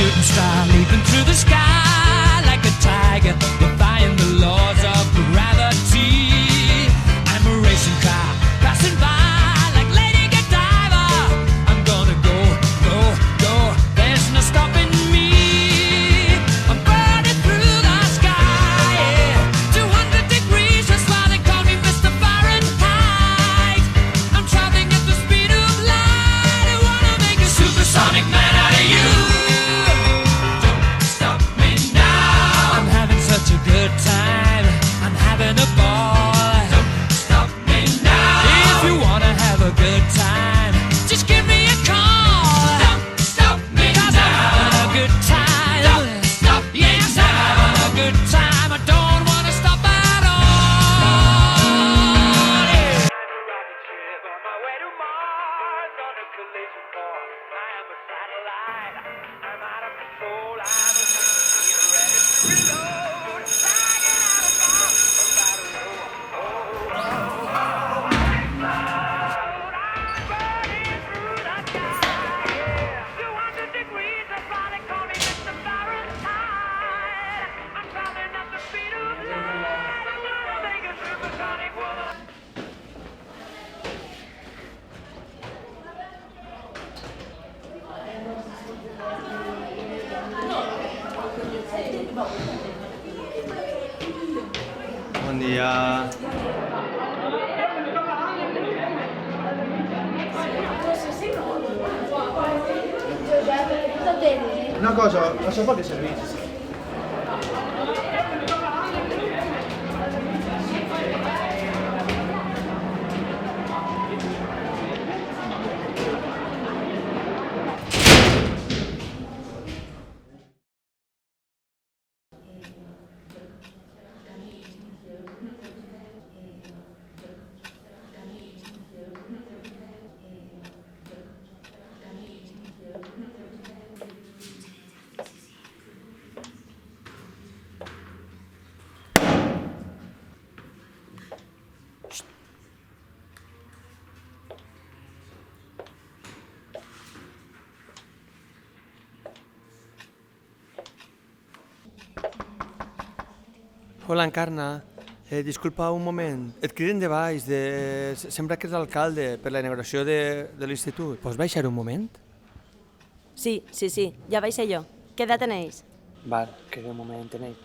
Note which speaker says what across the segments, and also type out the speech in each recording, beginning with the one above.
Speaker 1: shooting star leaping through the sky like a tiger, defying the laws of gravity. I'm a racing car passing by like Lady Godiva. I'm gonna go, go, go. There's no stopping me. I'm burning through the sky, yeah. 200 degrees, that's why they call me Mr. Fahrenheit. I'm traveling at the speed of light. I wanna make a supersonic man out of you. Don't stop me now. I'm having such a good time. I'm having a ball. Don't stop me now. If you wanna have a good time, just give me a call. Don't stop me now. 'Cause I'm having a good time. Don't stop me now. Yes, I'm having a good time. I don't wanna stop at all. Yeah. I'm a rocket ship on my way to Mars on a collision course. I am a satellite. I'm out of control. I'm a machine ready to reload. Flying out of bombs, about to roll. Oh, oh, oh. I'm burning through the sky, yeah. 200 degrees, that's why they call me Mr. Fahrenheit. I'm traveling at the speed of light. I'm gonna make a supersonic woman.
Speaker 2: Bon dia. Una cosa, la sopa che servite? Hola, Encarna. Disculpa un moment. Et criden de baix. Sembla que és l'alcalde per la inauguració de l'institut. Pots baixar un moment?
Speaker 3: Sí, ja vaig ser jo. Què edat tenéis?
Speaker 2: Val, que de moment tenéis.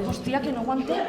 Speaker 3: Hòstia, que no ho entenc.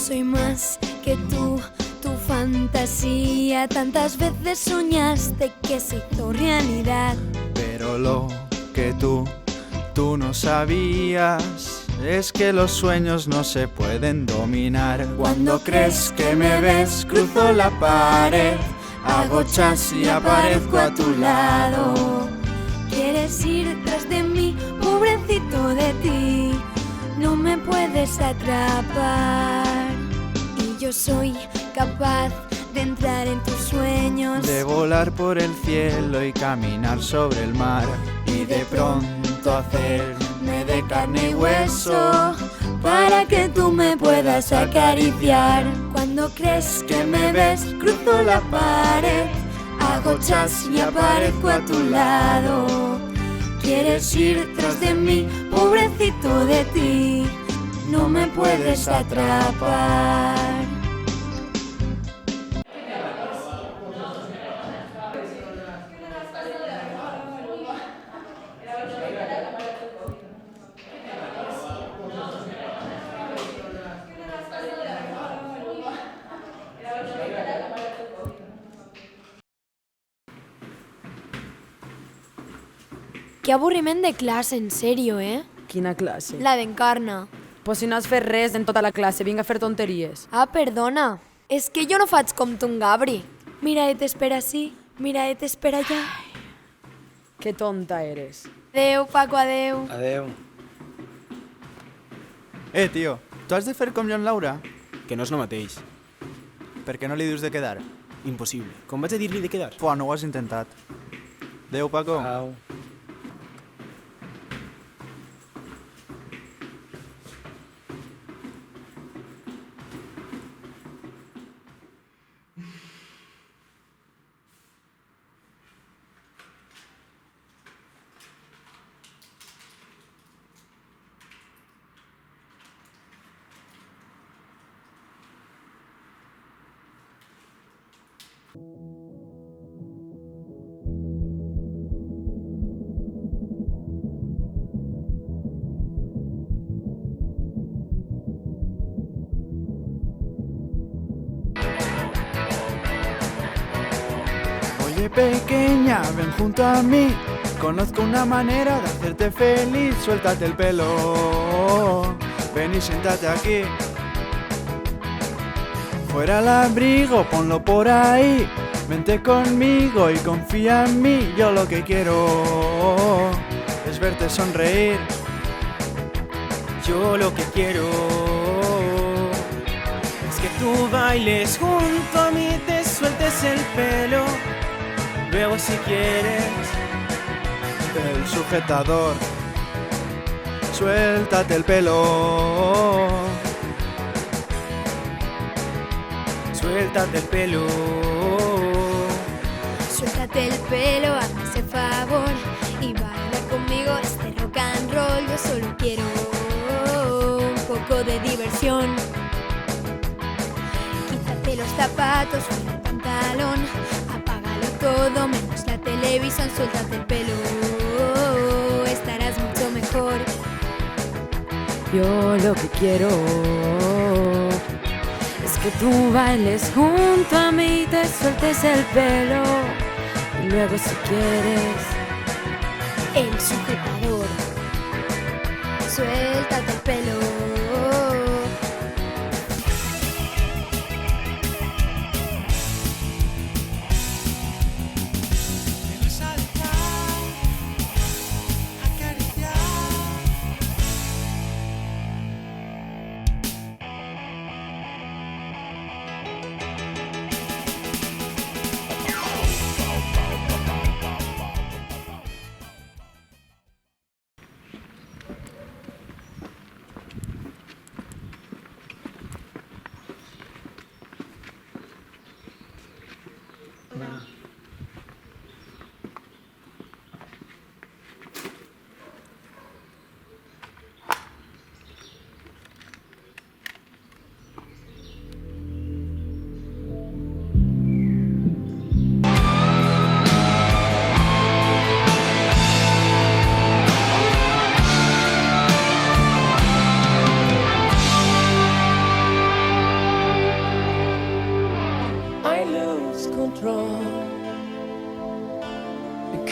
Speaker 4: soy más que tú, tu fantasía. Tantas veces soñaste que se hizo realidad.
Speaker 5: Pero lo que tú no sabías es que los sueños no se pueden dominar. Cuando crees que me ves, cruzo la pared, hago chas y aparezco a tu lado.
Speaker 4: Quieres ir tras de mí, pobrecito de ti, no me puedes atrapar. Y yo soy capaz de entrar en tus sueños,
Speaker 5: de volar por el cielo y caminar sobre el mar, y de pronto hacerme de carne y hueso
Speaker 4: para que tú me puedas acariciar. Cuando crees que me ves, cruzo la pared, hago chas y aparezco a tu lado. Quieres ir tras de mí, pobrecito de ti, no me puedes atrapar.
Speaker 6: Que avorriment de classe, en sèrio,
Speaker 7: Quina classe?
Speaker 6: La d'Encarna.
Speaker 7: Pues si no has fet res en tota la classe, vinga a fer tonteries.
Speaker 6: Ah, perdona. És que jo no faig com tu, en Gabri.
Speaker 4: Mira, t'espera ací, mira, t'espera allà.
Speaker 7: Que tonta eres.
Speaker 6: Adeu, Paco, adeu.
Speaker 2: Adeu.
Speaker 5: Tio, tu has de fer com jo en Laura?
Speaker 8: Que no és el mateix.
Speaker 5: Per què no li dius de quedar?
Speaker 8: Impossible. Com vaig a dir-li de quedar?
Speaker 5: Pua, no ho has intentat. Adeu, Paco.
Speaker 2: Au.
Speaker 5: Oye, pequeña, ven junto a mí, conozco una manera de hacerte feliz. Suéltate el pelo, ven y siéntate aquí. Fuera el abrigo, ponlo por ahí. Vente conmigo y confía en mí. Yo lo que quiero es verte sonreír.
Speaker 8: Yo lo que quiero es que tú bailes junto a mí, te sueltes el pelo. Luego si quieres
Speaker 5: el sujetador, suéltate el pelo.
Speaker 8: suéltate el pelo.
Speaker 4: Suéltate el pelo, hazme ese favor y baila conmigo este rock and roll. Yo solo quiero un poco de diversión. Quítate los zapatos, fuera el pantalón, apágalo todo menos la televisión. Suéltate el pelo, estarás mucho mejor.
Speaker 7: Yo lo que quiero es que tú bailes junto a mí, te sueltes el pelo y luego si quieres
Speaker 4: El sujetador, suéltate el pelo.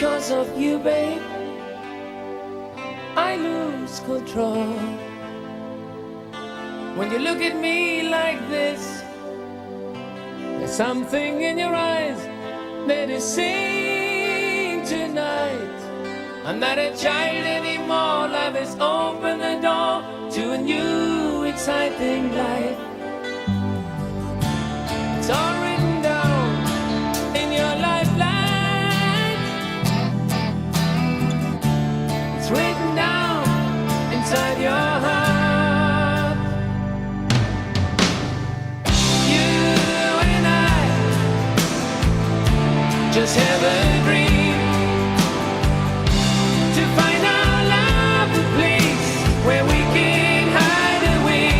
Speaker 1: because of you, babe, I lose control. When you look at me like this, there's something in your eyes that is saying tonight, I'm not a child anymore. Love has opened the door to a new exciting life. It's all written down in your lifeline. It's written down inside your heart. You and I just have a dream to find our love a place where we can hide away.